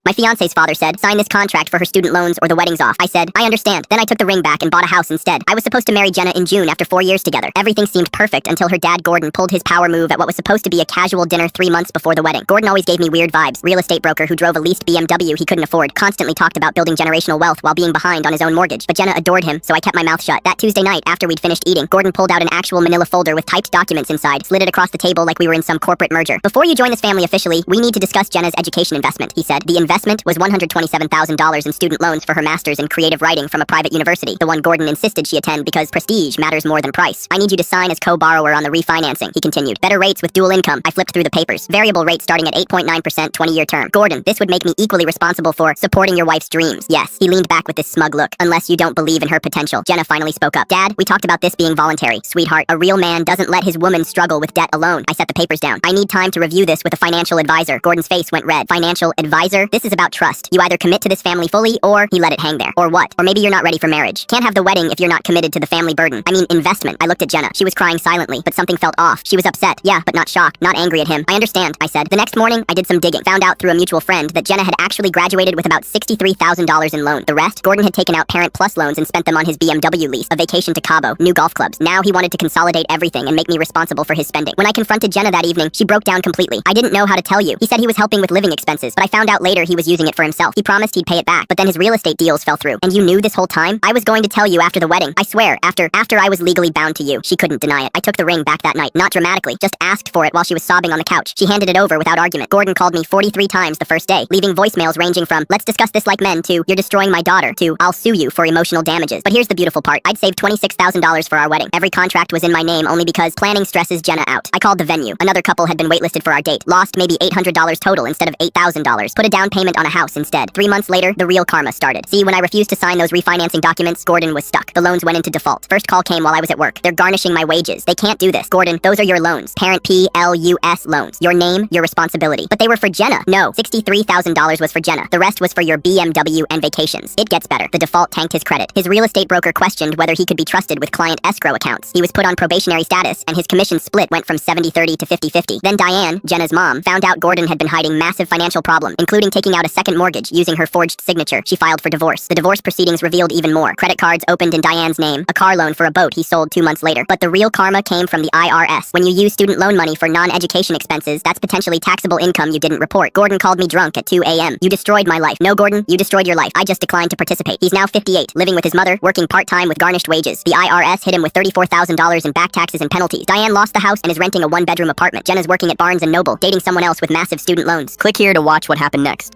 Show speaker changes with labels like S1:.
S1: My fiancé's father said, sign this contract for her student loans or the wedding's off. I said, I understand. Then I took the ring back and bought a house instead. I was supposed to marry Jenna in June after 4 years together. Everything seemed perfect until her dad Gordon pulled his power move at what was supposed to be a casual dinner 3 months before the wedding. Gordon always gave me weird vibes. Real estate broker who drove a leased BMW he couldn't afford, constantly talked about building generational wealth while being behind on his own mortgage. But Jenna adored him, so I kept my mouth shut. That Tuesday night, after we'd finished eating, Gordon pulled out an actual manila folder with typed documents inside, slid it across the table like we were in some corporate merger. Before you join this family officially, we need to discuss Jenna's education investment, he said. The investment was $127,000 in student loans for her master's in creative writing from a private university, the one Gordon insisted she attend because prestige matters more than price. I need you to sign as co-borrower on the refinancing, he continued. Better rates with dual income. I flipped through the papers. Variable rate starting at 8.9%, 20-year term. Gordon, this would make me equally responsible for supporting your wife's dreams. Yes, he leaned back with this smug look. Unless you don't believe in her potential. Jenna finally spoke up. Dad, we talked about this being voluntary. Sweetheart, a real man doesn't let his woman struggle with debt alone. I set the papers down. I need time to review this with a financial advisor. Gordon's face went red. Financial advisor? This is about trust. You either commit to this family fully, or he let it hang there. Or what? Or maybe you're not ready for marriage. Can't have the wedding if you're not committed to the family burden. I mean, investment. I looked at Jenna. She was crying silently, but something felt off. She was upset. Yeah, but not shocked. Not angry at him. I understand, I said. The next morning, I did some digging. Found out through a mutual friend that Jenna had actually graduated with about $63,000 in loan. The rest, Gordon had taken out Parent Plus loans and spent them on his BMW lease, a vacation to Cabo, new golf clubs. Now he wanted to consolidate everything and make me responsible for his spending. When I confronted Jenna that evening, she broke down completely. I didn't know how to tell you. He said he was helping with living expenses, but I found out later he was using it for himself. He promised he'd pay it back, but then his real estate deals fell through. And you knew this whole time? I was going to tell you after the wedding. I swear, after I was legally bound to you. She couldn't deny it. I took the ring back that night, not dramatically, just asked for it while she was sobbing on the couch. She handed it over without argument. Gordon called me 43 times the first day, leaving voicemails ranging from, let's discuss this like men, to, you're destroying my daughter, to, I'll sue you for emotional damages. But here's the beautiful part. I'd saved $26,000 for our wedding. Every contract was in my name only because planning stresses Jenna out. I called the venue. Another couple had been waitlisted for our date. Lost maybe $800 total instead of $8,000. Put a down payment on a house instead. 3 months later, the real karma started. See, when I refused to sign those refinancing documents, Gordon was stuck. The loans went into default. First call came while I was at work. They're garnishing my wages. They can't do this. Gordon, those are your loans. Parent PLUS loans. Your name, your responsibility. But they were for Jenna. No, $63,000 was for Jenna. The rest was for your BMW and vacations. It gets better. The default tanked his credit. His real estate broker questioned whether he could be trusted with client escrow accounts. He was put on probationary status, and his commission split went from 70-30 to 50-50. Then Diane, Jenna's mom, found out Gordon had been hiding massive financial problems, including taking out a second mortgage using her forged signature. She filed for divorce. The divorce proceedings revealed even more. Credit cards opened in Diane's name, a car loan for a boat he sold 2 months later. But the real karma came from the IRS. When you use student loan money for non-education expenses, that's potentially taxable income you didn't report. Gordon called me drunk at 2 a.m. You destroyed my life. No, Gordon, you destroyed your life. I just declined to participate. He's now 58, living with his mother, working part-time with garnished wages. The IRS hit him with $34,000 in back taxes and penalties. Diane lost the house and is renting a 1-bedroom apartment. Jenna's working at Barnes & Noble, dating someone else with massive student loans. Click here to watch what happened next.